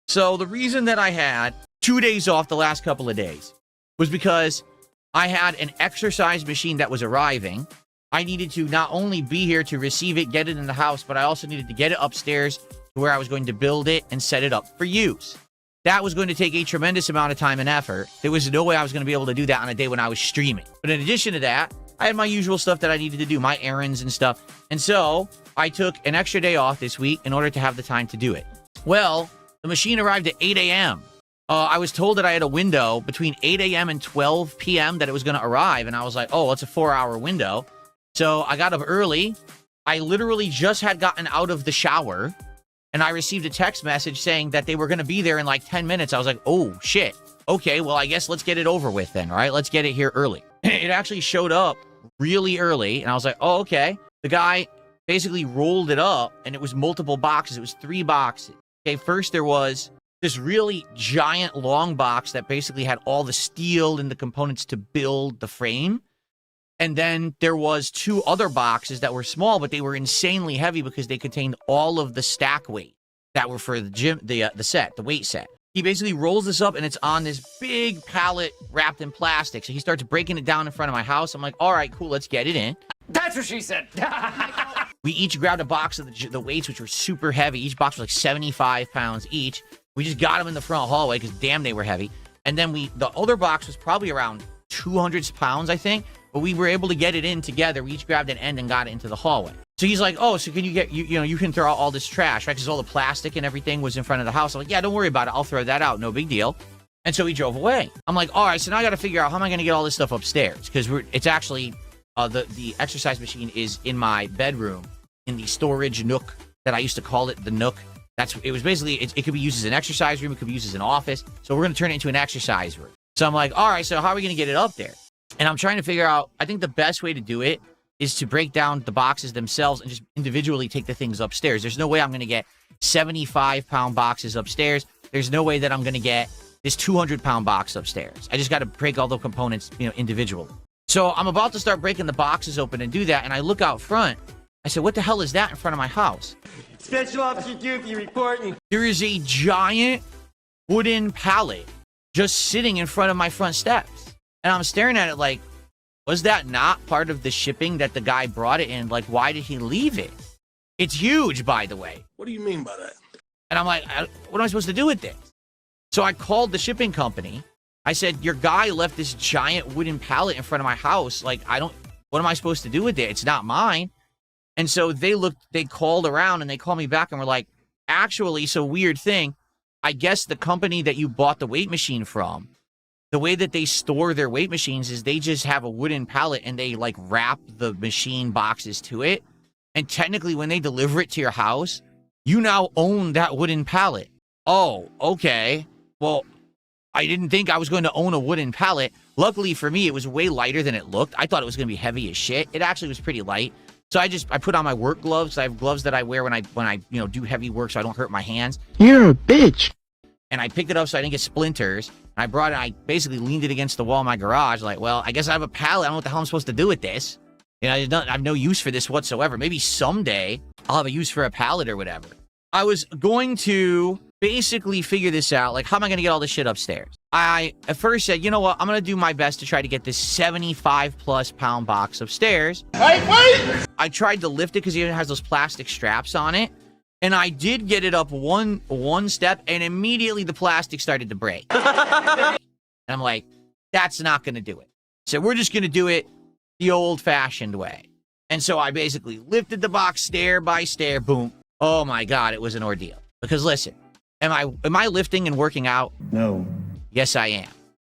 So the reason that I had 2 days off the last couple of days was because I had an exercise machine that was arriving. I needed to not only be here to receive it, get it in the house, but I also needed to get it upstairs to where I was going to build it and set it up for use. That was going to take a tremendous amount of time and effort. There was no way I was going to be able to do that on a day when I was streaming. But in addition to that, I had my usual stuff that I needed to do, my errands and stuff. And so I took an extra day off this week in order to have the time to do it. Well, the machine arrived at 8 a.m. I was told that I had a window between 8 a.m. and 12 p.m. that it was going to arrive. And I was like, oh, it's a 4-hour window. So I got up early. I literally just had gotten out of the shower. And I received a text message saying that they were going to be there in like 10 minutes. I was like, oh, shit. Okay, well, I guess let's get it over with then, right? Let's get it here early. It actually showed up really early. And I was like, oh, okay. The guy basically rolled it up, and it was multiple boxes. It was 3 boxes. Okay, first there was this really giant long box that basically had all the steel and the components to build the frame. And then there was 2 other boxes that were small, but they were insanely heavy because they contained all of the stack weight that were for the gym, the set, the weight set. He basically rolls this up, and it's on this big pallet wrapped in plastic. So he starts breaking it down in front of my house. I'm like, all right, cool, let's get it in. That's what she said. We each grabbed a box of the weights, which were super heavy. Each box was like 75 pounds each. We just got them in the front hallway because damn, they were heavy. And then the other box was probably around 200 pounds, I think. But we were able to get it in together. We each grabbed an end and got it into the hallway. So he's like, oh, so can you get, you can throw out all this trash, right? Because all the plastic and everything was in front of the house. I'm like, yeah, don't worry about it. I'll throw that out. No big deal. And so he drove away. I'm like, all right, so now I got to figure out how am I going to get all this stuff upstairs? Because it's actually, the exercise machine is in my bedroom in the storage nook that I used to call it the nook. It was basically, it could be used as an exercise room. It could be used as an office. So we're going to turn it into an exercise room. So I'm like, all right, so how are we going to get it up there? And I'm trying to figure out, I think the best way to do it is to break down the boxes themselves and just individually take the things upstairs. There's no way I'm going to get 75-pound boxes upstairs. There's no way that I'm going to get this 200-pound box upstairs. I just got to break all the components, individually. So I'm about to start breaking the boxes open and do that, and I look out front. I said, what the hell is that in front of my house? Special Officer Goofy reporting. There is a giant wooden pallet just sitting in front of my front steps. And I'm staring at it like, was that not part of the shipping that the guy brought it in? Like, why did he leave it? It's huge, by the way. What do you mean by that? And I'm like, what am I supposed to do with this? So I called the shipping company. I said, your guy left this giant wooden pallet in front of my house. Like, what am I supposed to do with it? It's not mine. And so they called around and they called me back and were like, actually, so weird thing. I guess the company that you bought the weight machine from, the way that they store their weight machines is they just have a wooden pallet and they like wrap the machine boxes to it. And technically when they deliver it to your house, you now own that wooden pallet. Oh, okay. Well, I didn't think I was going to own a wooden pallet. Luckily for me, it was way lighter than it looked. I thought it was going to be heavy as shit. It actually was pretty light. So I put on my work gloves. I have gloves that I wear when I do heavy work so I don't hurt my hands. You're a bitch. And I picked it up so I didn't get splinters. And I brought it, I basically leaned it against the wall in my garage. Like, well, I guess I have a pallet. I don't know what the hell I'm supposed to do with this. I have no use for this whatsoever. Maybe someday I'll have a use for a pallet or whatever. I was going to basically figure this out. Like, how am I going to get all this shit upstairs? I at first said, you know what? I'm going to do my best to try to get this 75+ pound box upstairs. Wait! I tried to lift it because it has those plastic straps on it. And I did get it up one step, and immediately the plastic started to break. And I'm like, that's not going to do it. So we're just going to do it the old-fashioned way. And so I basically lifted the box stair by stair, boom. Oh my God, it was an ordeal. Because listen, am I lifting and working out? No. Yes, I am.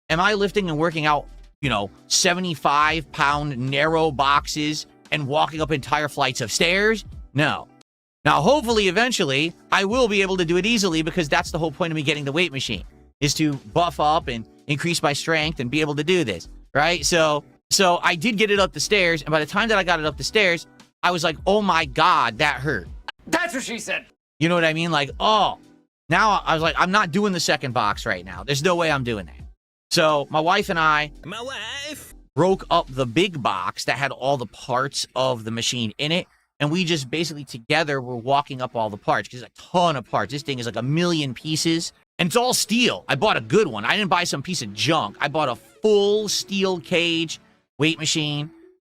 Am I lifting and working out, 75-pound narrow boxes and walking up entire flights of stairs? No. Now, hopefully, eventually, I will be able to do it easily because that's the whole point of me getting the weight machine, is to buff up and increase my strength and be able to do this, right? So I did get it up the stairs, and by the time that I got it up the stairs, I was like, oh my God, that hurt. That's what she said. You know what I mean? Like, oh. Now I was like, I'm not doing the second box right now. There's no way I'm doing that. So my wife and I broke up the big box that had all the parts of the machine in it. And we just basically together were walking up all the parts because there's a ton of parts. This thing is like 1 million pieces. And it's all steel. I bought a good one. I didn't buy some piece of junk. I bought a full steel cage weight machine,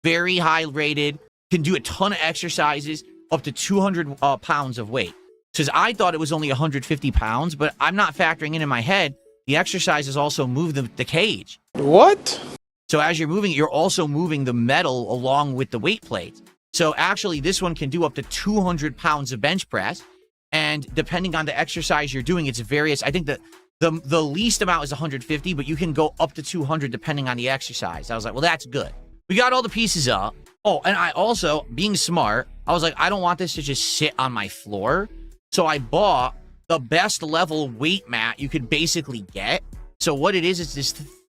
very high rated, can do a ton of exercises, up to 200 pounds of weight. Because I thought it was only 150 pounds, but I'm not factoring in my head, the exercises also move the cage. What? So as you're moving, you're also moving the metal along with the weight plates. So actually, this one can do up to 200 pounds of bench press. And depending on the exercise you're doing, it's various. I think that the least amount is 150, but you can go up to 200 depending on the exercise. I was like, well, that's good. We got all the pieces up. Oh, and I also, being smart, I was like, I don't want this to just sit on my floor. So I bought the best level weight mat you could basically get. So what it is this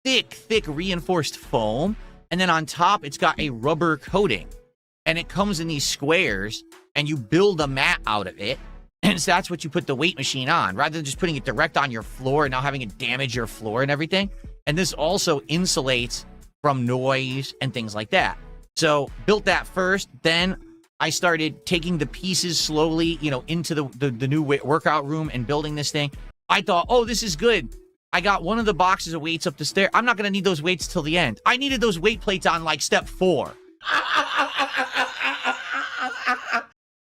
thick reinforced foam. And then on top, it's got a rubber coating. And it comes in these squares, and you build a mat out of it. And so that's what you put the weight machine on, rather than just putting it direct on your floor and now having it damage your floor and everything. And this also insulates from noise and things like that. So built that first, then I started taking the pieces slowly, into the new workout room and building this thing. I thought, oh, this is good. I got one of the boxes of weights up the stair. I'm not going to need those weights till the end. I needed those weight plates on like step 4.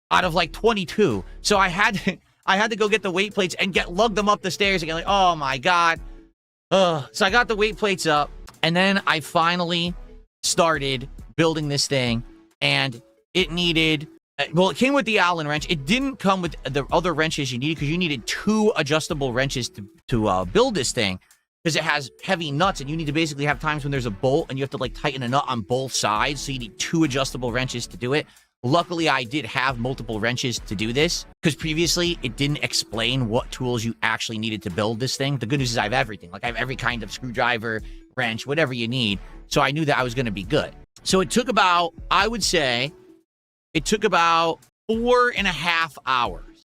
Out of like 22. So I had to go get the weight plates and lug them up the stairs again. Like, oh my God. So I got the weight plates up, and then I finally started building this thing, and it needed, well, it came with the Allen wrench. It didn't come with the other wrenches you needed, because you needed 2 adjustable wrenches to build this thing, because it has heavy nuts, and you need to basically have times when there's a bolt and you have to like tighten a nut on both sides. So you need 2 adjustable wrenches to do it. Luckily, I did have multiple wrenches to do this, because previously it didn't explain what tools you actually needed to build this thing. The good news is I have everything. Like I have every kind of screwdriver, wrench, whatever you need. So I knew that I was going to be good. So it took about, I would say, it took about 4.5 hours.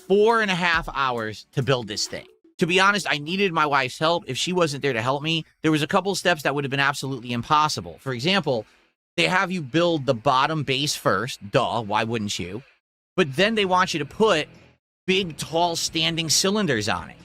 4.5 hours to build this thing. To be honest, I needed my wife's help. If she wasn't there to help me, there was a couple steps that would have been absolutely impossible. For example, they have you build the bottom base first. Duh, why wouldn't you? But then they want you to put big, tall, standing cylinders on it.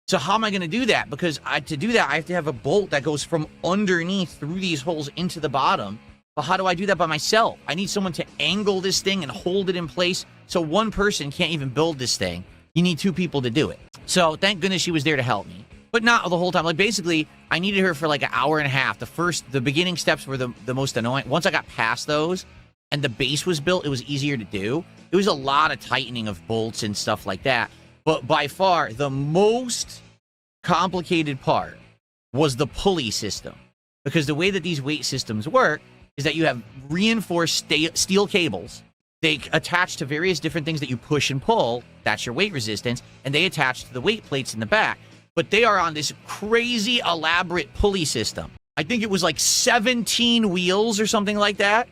So how am I going to do that? Because to do that, I have to have a bolt that goes from underneath through these holes into the bottom. But how do I do that by myself? I need someone to angle this thing and hold it in place. So one person can't even build this thing. You need 2 people to do it. So thank goodness she was there to help me. But not the whole time. Like basically, I needed her for like an hour and a half. The beginning steps were the most annoying. Once I got past those and the base was built, it was easier to do. It was a lot of tightening of bolts and stuff like that. But by far, the most complicated part was the pulley system. Because the way that these weight systems work is that you have reinforced steel cables. They attach to various different things that you push and pull. That's your weight resistance. And they attach to the weight plates in the back. But they are on this crazy, elaborate pulley system. I think it was like 17 wheels or something like that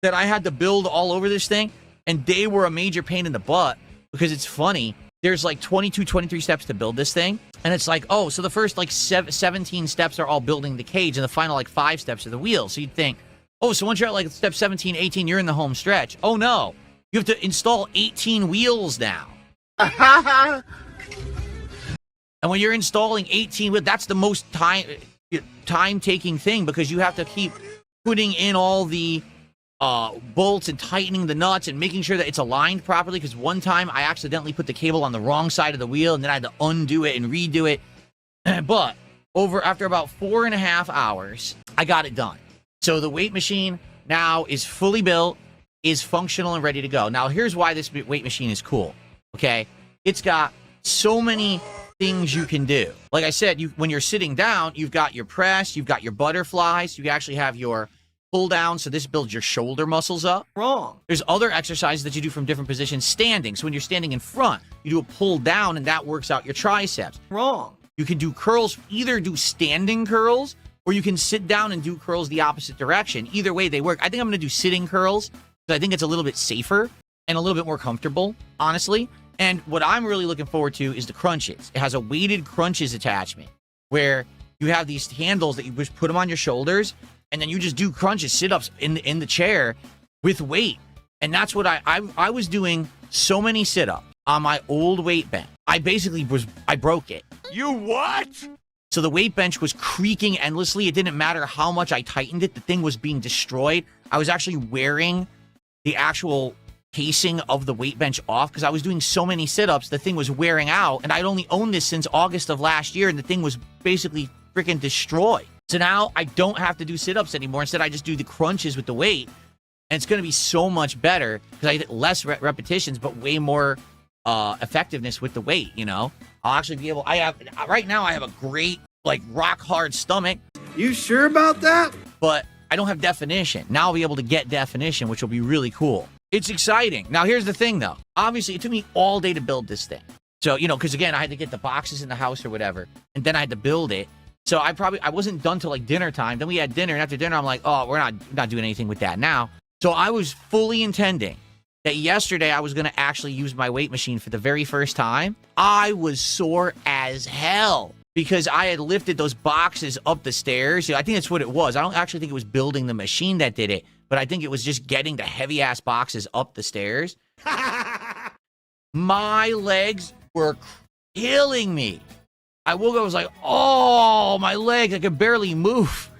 I had to build all over this thing. And they were a major pain in the butt, because it's funny. There's like 22, 23 steps to build this thing. And it's like, oh, so the first like 17 steps are all building the cage, and the final like 5 steps are the wheels. So you'd think, oh, so once you're at like step 17, 18, you're in the home stretch. Oh no, you have to install 18 wheels now. And when you're installing 18 wheels, that's the most time-taking thing, because you have to keep putting in all the bolts and tightening the nuts and making sure that it's aligned properly, because one time I accidentally put the cable on the wrong side of the wheel, and then I had to undo it and redo it. But after about 4.5 hours, I got it done. So the weight machine now is fully built, is functional and ready to go. Now, here's why this weight machine is cool, okay? It's got so many things you can do. Like I said, when you're sitting down, you've got your press, you've got your butterflies, you actually have your pull down, so this builds your shoulder muscles up. Wrong. There's other exercises that you do from different positions standing. So when you're standing in front, you do a pull down, and that works out your triceps. Wrong. You can do curls, either do standing curls, or you can sit down and do curls the opposite direction. Either way, they work. I think I'm going to do sitting curls, because I think it's a little bit safer and a little bit more comfortable, honestly. And what I'm really looking forward to is the crunches. It has a weighted crunches attachment, where you have these handles that you just put them on your shoulders, and then you just do crunches, sit-ups in the chair with weight. And that's what I was doing so many sit-ups on my old weight bench. I broke it. You what? So the weight bench was creaking endlessly. It didn't matter how much I tightened it. The thing was being destroyed. I was actually wearing the actual casing of the weight bench off because I was doing so many sit-ups. The thing was wearing out, and I'd only owned this since August of last year, and the thing was basically freaking destroyed. So now I don't have to do sit-ups anymore. Instead, I just do the crunches with the weight, and it's going to be so much better because I did less repetitions, but way more effectiveness with the weight, you know? I'll actually be able... right now, I have a great, like, rock-hard stomach. You sure about that? But I don't have definition. Now I'll be able to get definition, which will be really cool. It's exciting. Now, here's the thing, though. Obviously, it took me all day to build this thing. So, you know, because, again, I had to get the boxes in the house or whatever, and then I had to build it. So I wasn't done till, like, dinner time. Then we had dinner, and after dinner, I'm like, oh, we're not doing anything with that now. So I was fully intending that yesterday I was going to actually use my weight machine for the very first time. I was sore as hell because I had lifted those boxes up the stairs. I think that's what it was. I don't actually think it was building the machine that did it, but I think it was just getting the heavy-ass boxes up the stairs. My legs were killing me. I woke up, I was like, oh, my legs, I could barely move.